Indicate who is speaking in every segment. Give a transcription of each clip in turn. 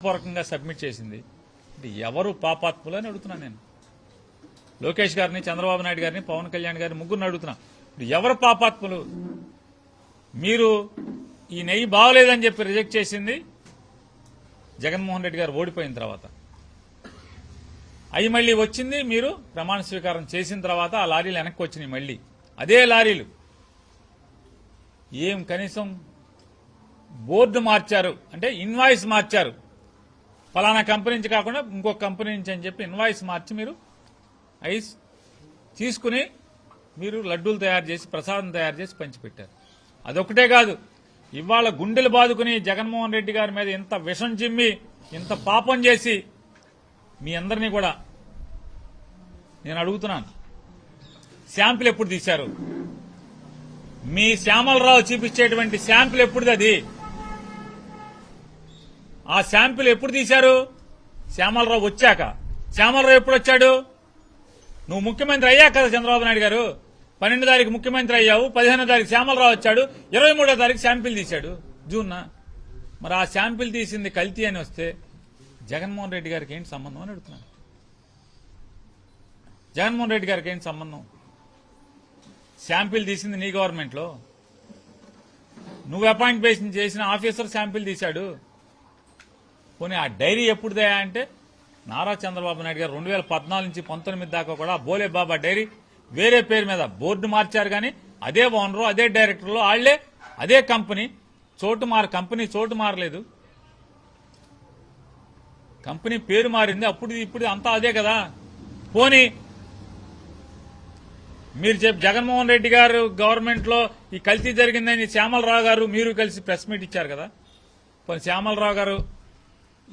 Speaker 1: పూర్వకంగా సబ్మిట్ చేసింది. ఇది ఎవరు పాపాత్ములు అని అడుగుతున్నాను నేను. లోకేష్ గారిని, చంద్రబాబు నాయుడు గారిని, పవన్ కళ్యాణ్ గారిని ముగ్గురిని అడుగుతున్నా. ఎవరు పాపాత్ములు? మీరు ఈ నెయ్యి బాగోలేదని చెప్పి రిజెక్ట్ చేసింది జగన్మోహన్ రెడ్డి గారు ఓడిపోయిన తర్వాత. అవి మళ్లీ వచ్చింది మీరు ప్రమాణ స్వీకారం చేసిన తర్వాత ఆ లారీలు వెనక్కి వచ్చినాయి. మళ్లీ అదే లారీలు ఏం కనీసం బోర్డు మార్చారు అంటే ఇన్వాయిస్ మార్చారు. ఫలానా కంపెనీ నుంచి కాకుండా ఇంకొక కంపెనీ నుంచి అని చెప్పి ఇన్వాయిస్ మార్చి మీరు ఐస్ తీసుకుని మీరు లడ్డూలు తయారు చేసి ప్రసాదం తయారు చేసి పంచిపెట్టారు. అదొకటే కాదు, ఇవాళ గుండెలు బాదుకుని జగన్మోహన్ రెడ్డి గారి మీద ఇంత విషం చిమ్మి ఇంత పాపం చేసి మీ అందరినీ కూడా నేను అడుగుతున్నాను, శాంపిల్ ఎప్పుడు తీశారు? మీ శ్యామలరావు చూపించేటువంటి శాంపిల్ ఎప్పుడుది? అది ఆ శాంపిల్ ఎప్పుడు తీశారు? శ్యామలరావు వచ్చాక. శ్యామలరావు ఎప్పుడు వచ్చాడు? నువ్వు ముఖ్యమంత్రి అయ్యాక కదా చంద్రబాబు నాయుడు గారు. 12వ తారీఖు ముఖ్యమంత్రి అయ్యావు, 15వ తారీఖు శ్యామలరావు వచ్చాడు, 23వ తారీఖు శాంపిల్ తీశాడు జూన్న. మరి ఆ శాంపిల్ తీసింది కల్తీ అని వస్తే జగన్మోహన్ రెడ్డి గారికి ఏంటి సంబంధం అని అడుగుతున్నాను. జగన్మోహన్ రెడ్డి గారికి ఏంటి సంబంధం? శాంపిల్ తీసింది నీ గవర్నమెంట్లో, నువ్వు అపాయింట్ చేసిన ఆఫీసర్ శాంపిల్ తీశాడు. పోనీ ఆ డైరీ ఎప్పుడుదా అంటే నారా చంద్రబాబు నాయుడు గారు 2014 నుంచి 19 దాకా కూడా బోలే బాబా డైరీ వేరే పేరు మీద బోర్డు మార్చారు. కానీ అదే ఓనరు, అదే డైరెక్టర్లు వాళ్లే, అదే కంపెనీ. కంపెనీ చోటు మారలేదు, కంపెనీ పేరు మారింది. అప్పుడు ఇప్పుడు అంతా అదే కదా. పోనీ మీరు జగన్మోహన్ రెడ్డి గారు గవర్నమెంట్ లో ఈ కల్తీ జరిగిందని శ్యామలరావు గారు మీరు కలిసి ప్రెస్ మీట్ ఇచ్చారు కదా. పోనీ శ్యామలరావు గారు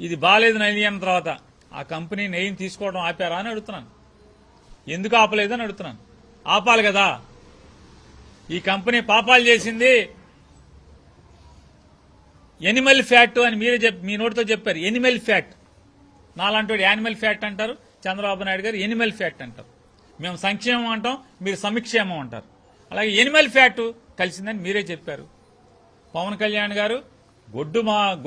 Speaker 1: ఇది బాలేదు నెయ్యి అన్న తర్వాత ఆ కంపెనీ నెయ్యిని తీసుకోవడం ఆపారా అని అడుగుతున్నాను. ఎందుకు ఆపలేదని అడుగుతున్నాను. ఆపాలి కదా. ఈ కంపెనీ పాపాలు చేసింది ఎనిమల్ ఫ్యాట్ అని మీరే మీ నోటితో చెప్పారు. Animal fat. నాలాంటి యానిమల్ ఫ్యాట్ అంటారు, చంద్రబాబు నాయుడు గారు ఎనిమల్ ఫ్యాట్ అంటారు. మేము సంక్షేమం అంటాం, మీరు సమిక్షేమం అంటారు. అలాగే ఎనిమల్ ఫ్యాట్ కలిసిందని మీరే చెప్పారు. పవన్ కళ్యాణ్ గారు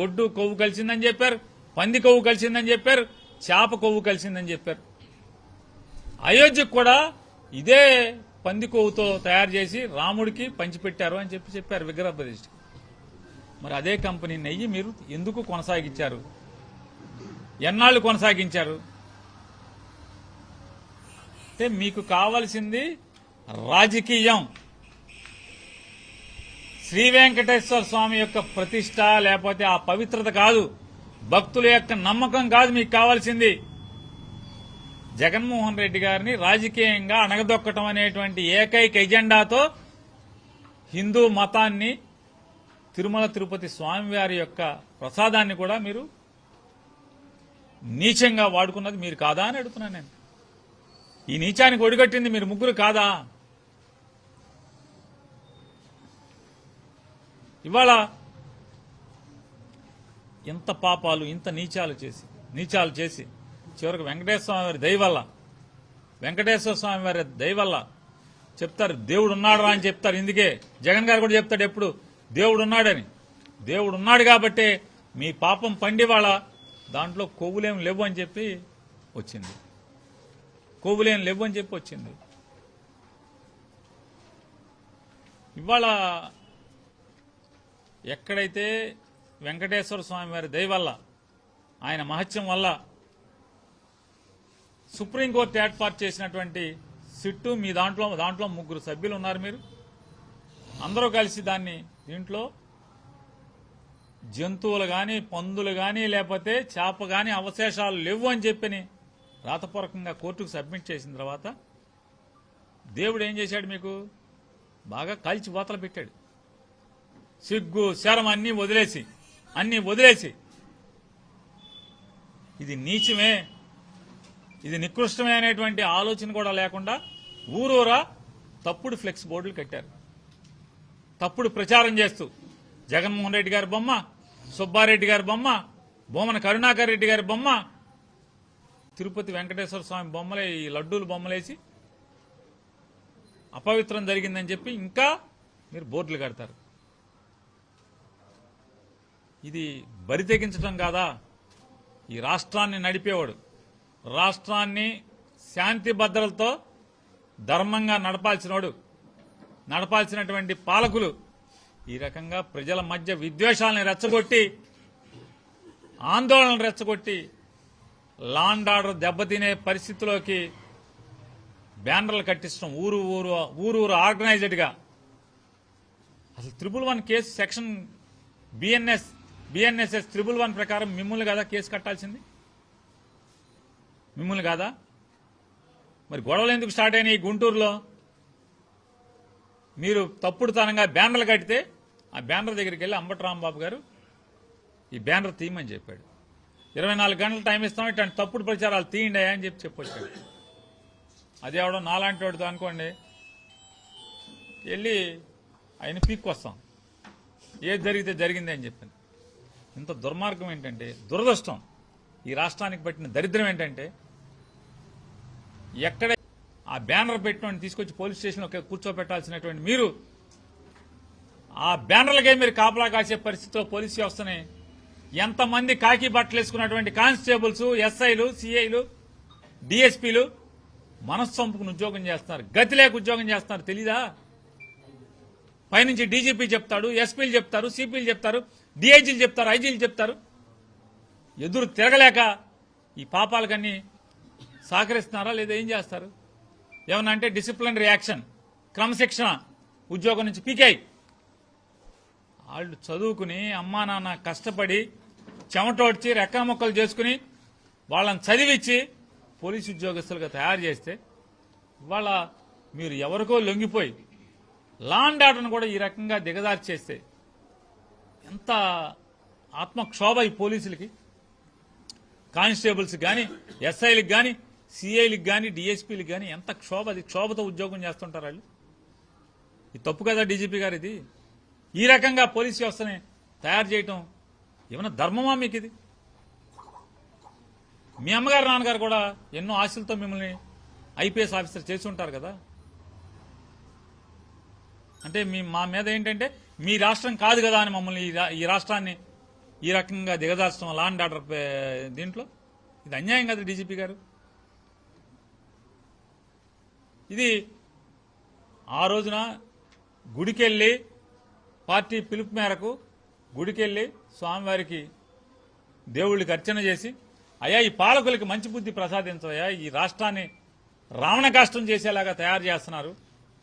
Speaker 1: గొడ్డు కొవ్వు కలిసిందని చెప్పారు, పంది కొవ్వు కలిసిందని చెప్పారు, చేప కొవ్వు కలిసిందని చెప్పారు. అయోధ్యకు కూడా ఇదే పంది కొవ్వుతో తయారు చేసి రాముడికి పంచిపెట్టారు అని చెప్పారు విగ్రహ ప్రతిష్ఠ. మరి అదే కంపెనీ నెయ్యి మీరు ఎందుకు కొనసాగించారు? ఎన్నాళ్లు కొనసాగించారు? అంటే మీకు కావాల్సింది రాజకీయం. శ్రీ వెంకటేశ్వర స్వామి యొక్క ప్రతిష్ట లేకపోతే ఆ పవిత్రత కాదు, భక్తుల యొక్క నమ్మకం కాదు మీకు కావాల్సింది. జగన్మోహన్ రెడ్డి గారిని రాజకీయంగా అణగదొక్కటం అనేటువంటి ఏకైక ఎజెండాతో హిందూ మతాన్ని, తిరుమల తిరుపతి స్వామివారి యొక్క ప్రసాదాన్ని కూడా మీరు నీచంగా వాడుకున్నది మీరు కాదా అని అడుగుతున్నాను నేను. ఈ నీచానికి ఒడిగట్టింది మీరు ముగ్గురు కాదా? ఇవాళ ఇంత పాపాలు, ఇంత నీచాలు చేసి చివరికి వెంకటేశ్వర స్వామి వారి దయ వల్ల చెప్తారు దేవుడు ఉన్నాడు అని చెప్తారు. ఇందుకే జగన్ గారు కూడా చెప్తాడు ఎప్పుడు దేవుడు ఉన్నాడని. దేవుడు ఉన్నాడు కాబట్టే మీ పాపం పండి వాళ్ళ దాంట్లో కొవ్వులేం లేవు అని చెప్పి వచ్చింది. ఇవాళ ఎక్కడైతే వెంకటేశ్వర స్వామి వారి దయ వల్ల, ఆయన మహత్యం వల్ల సుప్రీంకోర్టు ఏర్పాటు చేసినటువంటి సిట్టు మీ దాంట్లో 3 సభ్యులు ఉన్నారు. మీరు అందరూ కలిసి దీంట్లో జంతువులు గాని, పందులు గాని, లేకపోతే చేప గాని అవశేషాలు లేవు అని చెప్పని రాతపూర్వకంగా కోర్టుకు సబ్మిట్ చేసిన తర్వాత దేవుడు ఏం చేశాడు? మీకు బాగా కాల్చి బోతలు పెట్టాడు. సిగ్గు శరం అన్నీ వదిలేసి ఇది నీచమే, ఇది నికృష్టమే అనేటువంటి ఆలోచన కూడా లేకుండా ఊరూరా తప్పుడు ఫ్లెక్స్ బోర్డులు కట్టారు. తప్పుడు ప్రచారం చేస్తూ జగన్మోహన్ రెడ్డి గారి బొమ్మ, సుబ్బారెడ్డి గారి బొమ్మ, బొమ్మన కరుణాకర్ రెడ్డి గారి బొమ్మ, తిరుపతి వెంకటేశ్వర స్వామి బొమ్మలే, ఈ లడ్డూలు బొమ్మలేసి అపవిత్రం జరిగిందని చెప్పి ఇంకా మీరు బోర్డులు కడతారు. ఇది బరి తెగించడం కాదా? ఈ రాష్ట్రాన్ని నడిపేవాడు, రాష్ట్రాన్ని శాంతి భద్రతలతో ధర్మంగా నడపాల్సినటువంటి పాలకులు ఈ రకంగా ప్రజల మధ్య విద్వేషాలను రెచ్చగొట్టి, ఆందోళనలు రెచ్చగొట్టి, లా అండ్ ఆర్డర్ దెబ్బతినే పరిస్థితిలోకి బ్యానర్లు కట్టించడం ఊరు ఆర్గనైజ్డ్గా. అసలు 111 కేసు సెక్షన్ బిఎన్ఎస్ఎస్ 111 ప్రకారం మిమ్మల్ని కదా కేసు కట్టాల్సింది, మిమ్మల్ని కాదా? మరి గొడవలు ఎందుకు స్టార్ట్ అయినాయి గుంటూరులో? మీరు తప్పుడుతనంగా బ్యానర్లు కట్టితే ఆ బ్యానర్ దగ్గరికి వెళ్ళి అంబటి రాంబాబు గారు ఈ బ్యానర్ తీయమని చెప్పాడు. 24 గంటలు టైం ఇస్తాం, ఇట్లాంటి తప్పుడు ప్రచారాలు తీయండి అని చెప్పొచ్చాడు. అదే అవడం నాలాంటి వాడితో అనుకోండి, వెళ్ళి ఆయన పీక్కొస్తాం, ఏది జరిగితే జరిగింది అని చెప్పింది. ఇంత దుర్మార్గం ఏంటంటే, దురదృష్టం, ఈ రాష్ట్రానికి పట్టిన దరిద్రం ఏంటంటే, ఎక్కడ ఆ బ్యానర్ పెట్టిన తీసుకొచ్చి పోలీస్ స్టేషన్లో కూర్చోబెట్టాల్సినటువంటి మీరు ఆ బ్యానర్లకే మీరు కాపలా కాసే పరిస్థితిలో పోలీస్ వ్యవస్థని ఎంతమంది కాకి బట్టలు వేసుకున్నటువంటి కానిస్టేబుల్స్, ఎస్ఐలు, సిఐలు, డిఎస్పీలు మనస్సంపుకుని ఉద్యోగం చేస్తున్నారు, గతి లేక ఉద్యోగం చేస్తున్నారు. తెలీదా? పైనుంచి డీజీపీ చెప్తాడు, ఎస్పీలు చెప్తారు, సిపిలు చెప్తారు, డిఐజీలు చెప్తారు, ఐజీలు చెప్తారు. ఎదురు తిరగలేక ఈ పాపాలకన్నీ సహకరిస్తున్నారా లేదా? ఏం చేస్తారు? ఏమన్నా అంటే డిసిప్లినరీ యాక్షన్, క్రమశిక్షణ, ఉద్యోగం నుంచి పీకాయి. వాళ్ళు చదువుకుని అమ్మా నాన్న కష్టపడి చెమటోడ్చి రెక్కల మొక్కలు చేసుకుని వాళ్ళని చదివించి పోలీసు ఉద్యోగస్తులుగా తయారు చేస్తే ఇవాళ మీరు ఎవరికో లొంగిపోయి లా అండ్ ఆర్డర్ను కూడా ఈ రకంగా దిగజారి చేస్తే ఎంత ఆత్మక్షోభ ఈ పోలీసులకి, కానిస్టేబుల్స్కి కానీ, ఎస్ఐలకు కానీ, సిఐలకు కానీ, డిఎస్పీలకు కానీ ఎంత క్షోభ. అది క్షోభతో ఉద్యోగం చేస్తుంటారు వాళ్ళు. ఇది తప్పు కదా డీజీపీ గారు? ఇది ఈ రకంగా పోలీస్ వ్యవస్థని తయారు చేయటం ఏమైనా ధర్మమా మీకు? ఇది మీ అమ్మగారు నాన్నగారు కూడా ఎన్నో ఆశలతో మిమ్మల్ని ఐపీఎస్ ఆఫీసర్ చేసి ఉంటారు కదా. అంటే మా మీద ఏంటంటే మీ రాష్ట్రం కాదు కదా అని మమ్మల్ని ఈ రాష్ట్రాన్ని ఈ రకంగా దిగజార్చడం లా అండ్ ఆర్డర్ దీంట్లో ఇది అన్యాయం కదా డీజీపీ గారు. ఇది ఆ రోజున గుడికెళ్ళి పార్టీ పిలుపు మేరకు గుడికెళ్ళి స్వామివారికి దేవుళ్ళకి అర్చన చేసి, అయ్యా ఈ పాలకులకి మంచి బుద్ధి ప్రసాదించవయ్యా, ఈ రాష్ట్రాన్ని రావణ కాష్టం చేసేలాగా తయారు చేస్తున్నారు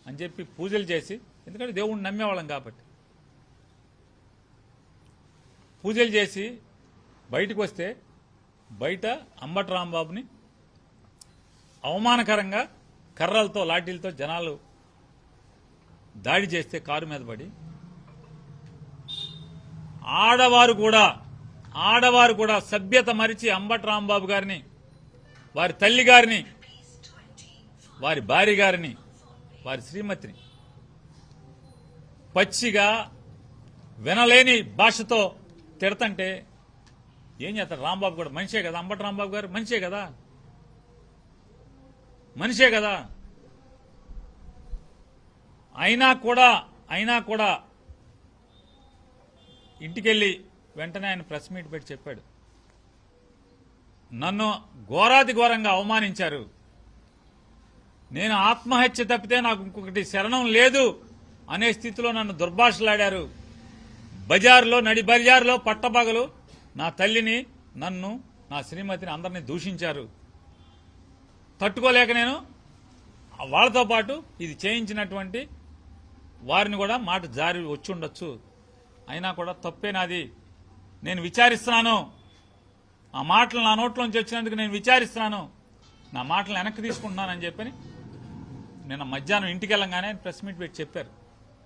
Speaker 1: అని చెప్పి పూజలు చేసి, ఎందుకంటే దేవుణ్ణి నమ్మేవాళ్ళం కాబట్టి పూజలు చేసి బయటకు వస్తే బయట అంబటి రాంబాబుని అవమానకరంగా కర్రలతో లాఠీలతో జనాలు దాడి చేస్తే కారు మీద పడి ఆడవారు కూడా సభ్యత మరిచి అంబటి రాంబాబు గారిని, వారి తల్లి గారిని, వారి భార్య గారిని, వారి శ్రీమతిని పచ్చిగా వినలేని భాషతో తిడతంటే ఏం చేస్తారు? రాంబాబు కూడా మనిషే కదా, అంబటి రాంబాబు గారు మనిషే కదా, మనిషే కదా. అయినా కూడా ఇంటికెళ్ళి వెంటనే ఆయన ప్రెస్ మీట్ పెట్టి చెప్పాడు, నన్ను ఘోరాతి ఘోరంగా అవమానించారు, నేను ఆత్మహత్య తప్పితే నాకు ఇంకొకటి శరణం లేదు అనే స్థితిలో నన్ను దుర్భాషలాడారు. నడి బజారులో పట్టపగలు నా తల్లిని, నన్ను, నా శ్రీమతిని అందరినీ దూషించారు. తట్టుకోలేక నేను వాళ్ళతో పాటు ఇది చేయించినటువంటి వారిని కూడా మాట జారి వచ్చి ఉండొచ్చు, అయినా కూడా తప్పే నాది, నేను విచారిస్తున్నాను, ఆ మాటలు నా నోట్లోంచి వచ్చినందుకు నేను విచారిస్తున్నాను, నా మాటలు వెనక్కి తీసుకుంటున్నానని చెప్పని నిన్న మధ్యాహ్నం ఇంటికి వెళ్ళంగానే ప్రెస్ మీట్ పెట్టి చెప్పారు.